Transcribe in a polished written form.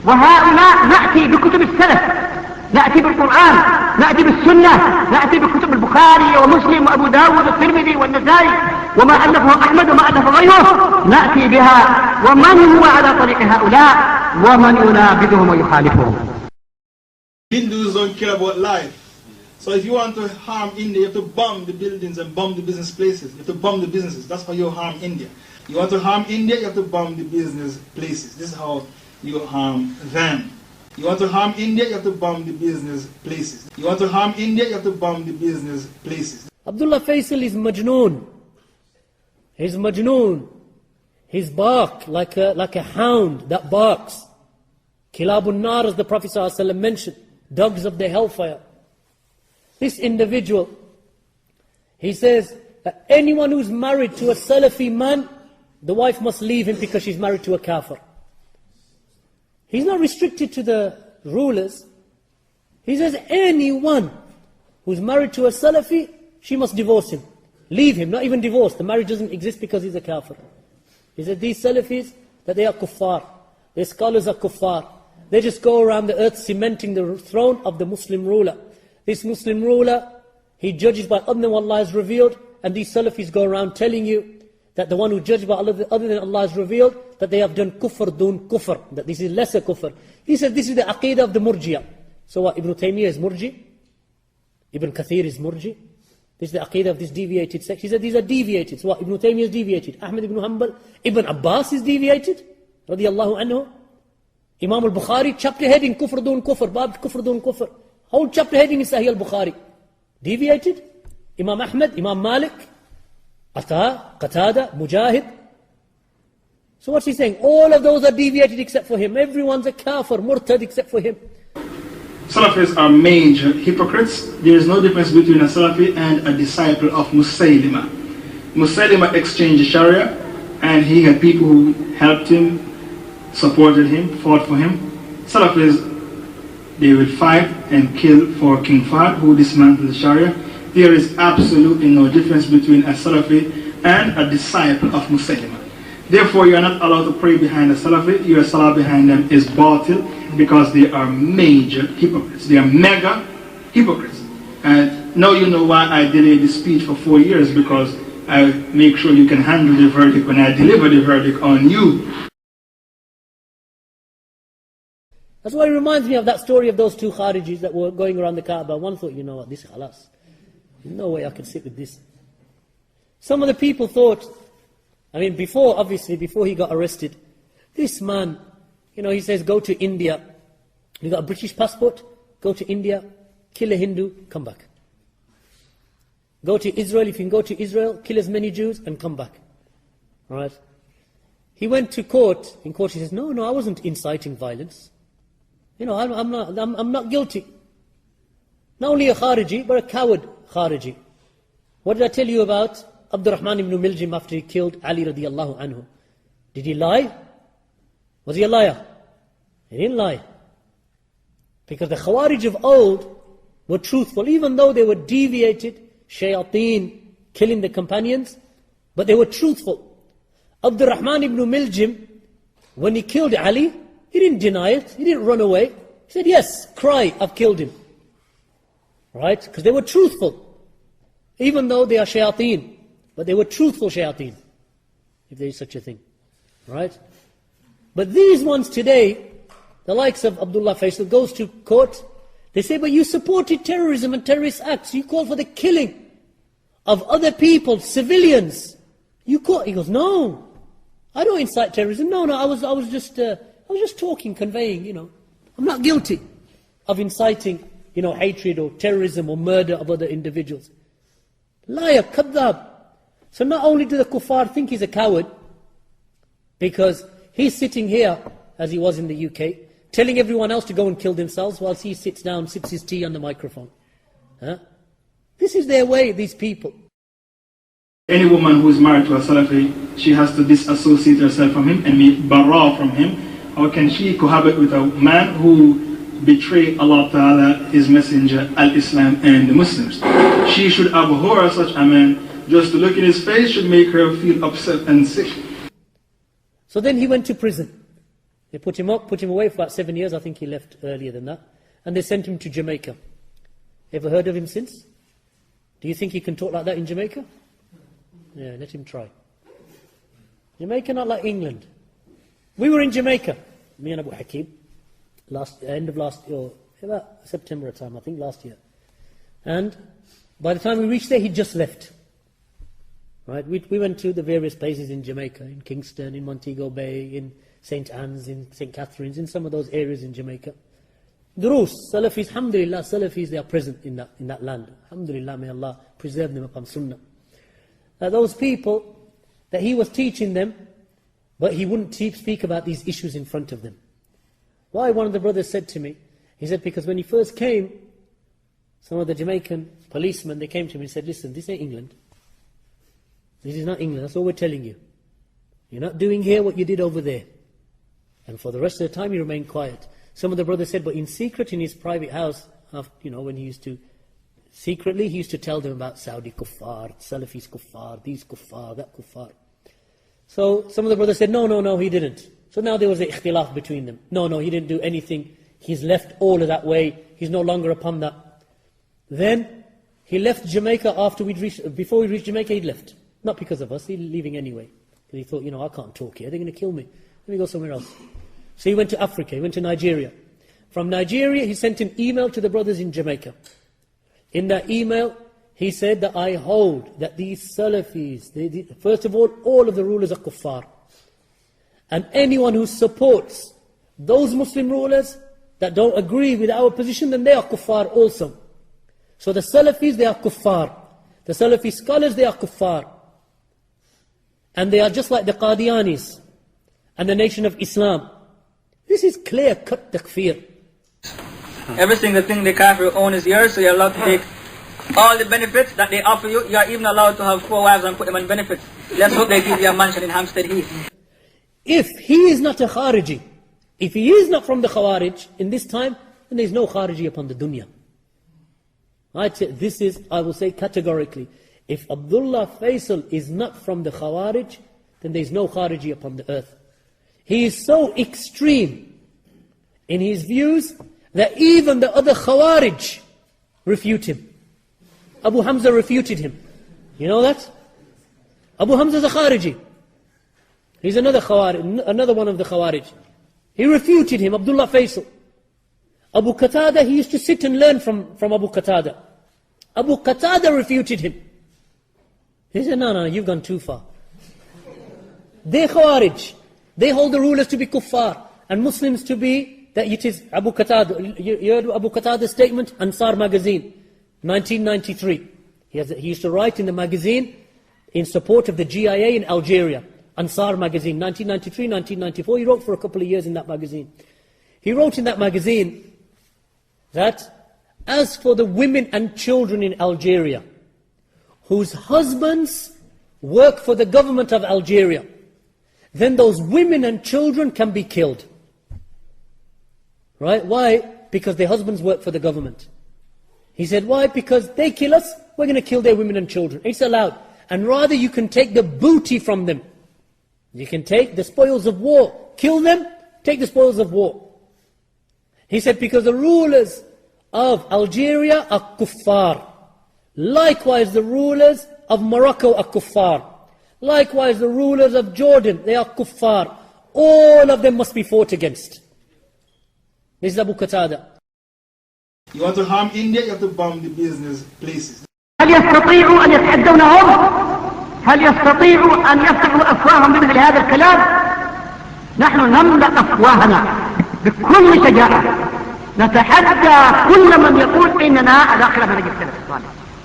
وهؤلاء نأتي بكتب السلف، نأتي بالقرآن، نأتي بالسنة، نأتي بكتب البخاري ومسلم وأبو داود والترمذي والنسائي وما ألفه أحمد وما ألف غيره، نأتي بها. ومن هو على طريق هؤلاء ومن ينابذهم ويخالفهم. Hindus don't care about life. So if you want to harm India, you have to bomb the buildings and bomb the business places. You have to bomb the businesses. That's how you harm India. You want to harm India, you have to bomb the business places. This is how you harm them. You want to harm India, you have to bomb the business places. You want to harm India, you have to bomb the business places. Abdullah Faisal is majnoon. He's majnoon. He's bark like a hound that barks. Kilabun nar, as the Prophet ﷺ mentioned, dogs of the hellfire. This individual, he says that anyone who's married to a Salafi man, the wife must leave him because she's married to a kafir. He's not restricted to the rulers. He says anyone who's married to a Salafi, she must divorce him. Leave him, not even divorce. The marriage doesn't exist because he's a kafir. He said these Salafis, that they are kuffar. Their scholars are kuffar. They just go around the earth cementing the throne of the Muslim ruler. This Muslim ruler, he judges by other than what Allah has revealed, and these Salafis go around telling you that the one who judges by other than Allah has revealed, that they have done kufr dun kufr, that this is lesser kufr. He said this is the aqidah of the murji'ah. So what, Ibn Taymiyyah is murji? Ibn Kathir is murji? This is the aqidah of this deviated sect. He said these are deviated. So what, Ibn Taymiyyah is deviated. Ahmad ibn Hanbal, Ibn Abbas is deviated, radiyallahu anhu. Imam al-Bukhari, chapter heading, kufr dun kufr, bab kufr dun kufr. Whole chapter heading is Sahih al-Bukhari. Deviated. Imam Ahmad, Imam Malik, Ata, Qatada, Mujahid. So what's he saying? All of those are deviated except for him. Everyone's a kafir, murtad except for him. Salafis are major hypocrites. There is no difference between a Salafi and a disciple of Musalayma. Musalayma exchanged Sharia, and he had people who helped him, supported him, fought for him. Salafis, they will fight and kill for King Fahd, who dismantled the Sharia. There is absolutely no difference between a Salafi and a disciple of Musaylima. Therefore, you are not allowed to pray behind a Salafi. Your salah behind them is baatil, because they are major hypocrites. They are mega hypocrites. And now you know why I delayed the speech for 4 years, because I make sure you can handle the verdict when I deliver the verdict on you. That's why it reminds me of that story of those two Kharijis that were going around the Kaaba. One thought, you know what, this is khalas. No way I can sit with this. Some of the people thought, I mean, before he got arrested, this man, you know, he says, go to India. You got a British passport, go to India, kill a Hindu, come back. Go to Israel, if you can go to Israel, kill as many Jews and come back. All right? He went to court. In court he says, no, I wasn't inciting violence. You know, I'm not guilty. Not only a Kharajee, but a coward Kharajee. What did I tell you about Abdurrahman ibn Miljim after he killed Ali radiallahu anhu? Did he lie? Was he a liar? He didn't lie. Because the Khawarij of old were truthful, even though they were deviated, shayateen, killing the companions, but they were truthful. Abdurrahman ibn Miljim, when he killed Ali, he didn't deny it, he didn't run away. He said, yes, cry, I've killed him. Right? Because they were truthful. Even though they are shayateen, but they were truthful shayateen, if there is such a thing. Right? But these ones today, the likes of Abdullah Faisal, goes to court, they say, but you supported terrorism and terrorist acts, you called for the killing of other people, civilians. He goes, no, I don't incite terrorism. No, I was just talking, conveying, you know. I'm not guilty of inciting, you know, hatred or terrorism or murder of other individuals. Liar, kadhab. So not only do the kuffar think he's a coward, because he's sitting here, as he was in the UK, telling everyone else to go and kill themselves, whilst he sits down, sips his tea on the microphone. Huh? This is their way, these people. Any woman who is married to a Salafi, she has to disassociate herself from him and be bara from him. How can she cohabit with a man who betrayed Allah Ta'ala, His Messenger, Al-Islam and the Muslims? She should abhor such a man. Just to look in his face should make her feel upset and sick. So then he went to prison. They put him up, put him away for about 7 years. I think he left earlier than that. And they sent him to Jamaica. Ever heard of him since? Do you think he can talk like that in Jamaica? Yeah, let him try. Jamaica not like England. We were in Jamaica, me and Abu Hakim, end of last year, about September time, I think last year. And by the time we reached there, he'd just left. Right? We went to the various places in Jamaica, in Kingston, in Montego Bay, in St. Anne's, in St. Catherine's, in some of those areas in Jamaica. Durus, Salafis, alhamdulillah, Salafis, they are present in that land. Alhamdulillah, may Allah preserve them upon Sunnah. Those people that he was teaching them, but he wouldn't speak about these issues in front of them. Why? One of the brothers said to me, he said, because when he first came, some of the Jamaican policemen, they came to me and said, listen, this ain't England. This is not England, that's all we're telling you. You're not doing here what you did over there. And for the rest of the time, he remained quiet. Some of the brothers said, but in secret, in his private house, when he used to, secretly, he used to tell them about Saudi kuffar, Salafis kuffar, these kuffar, that kuffar. So some of the brothers said, no, he didn't. So now there was an ikhtilaf between them. No, he didn't do anything. He's left all of that way. He's no longer upon that. Then he left Jamaica before we reached Jamaica, he'd left. Not because of us, he's leaving anyway. Because he thought, I can't talk here, they're going to kill me. Let me go somewhere else. So he went to Africa, he went to Nigeria. From Nigeria, he sent an email to the brothers in Jamaica. In that email, he said that I hold that these Salafis, first of all of the rulers are kuffar. And anyone who supports those Muslim rulers that don't agree with our position, then they are kuffar also. So the Salafis, they are kuffar. The Salafi scholars, they are kuffar. And they are just like the Qadianis and the Nation of Islam. This is clear-cut takfir. Every single thing the kafir own is yours, so you're allowed to take all the benefits that they offer you. You are even allowed to have 4 wives and put them on benefits. Let's hope they give you a mansion in Hampstead Heath. If he is not a Kharajee, if he is not from the Khawarij in this time, then there is no Kharajee upon the dunya. Right? This is, I will say categorically, if Abdullah Faisal is not from the Khawarij, then there is no Kharajee upon the earth. He is so extreme in his views that even the other Khawarij refute him. Abu Hamza refuted him. You know that? Abu Hamza is a Kharajee. He's another one of the Khawarij. He refuted him, Abdullah Faisal. Abu Qatada, he used to sit and learn from Abu Qatada. Abu Qatada refuted him. He said, no, you've gone too far. They Khawarij. They hold the rulers to be kuffar, and Muslims to be, that it is Abu Qatada. You heard Abu Qatada's statement? Ansar magazine, 1993. He used to write in the magazine in support of the GIA in Algeria. Ansar magazine, 1993, 1994. He wrote for a couple of years in that magazine. He wrote in that magazine that as for the women and children in Algeria, whose husbands work for the government of Algeria, then those women and children can be killed. Right? Why? Because their husbands work for the government. He said, why? Because they kill us, we're going to kill their women and children. It's allowed. And rather you can take the booty from them. You can take the spoils of war. Kill them, take the spoils of war. He said, because the rulers of Algeria are kuffar. Likewise the rulers of Morocco are kuffar. Likewise the rulers of Jordan, they are kuffar. All of them must be fought against. This is Abu Qatada. You want to harm India, you have to bomb the business places. هل يستطيعوا أن يتحدونهم؟ هل يستطيعوا أن يفتحوا أفواههم بمثل هذا الكلام؟ نحن نملأ أفواهنا بكل شجاعة. نتحدى كل من يقول إننا على خلاف منهج السلف الصالح.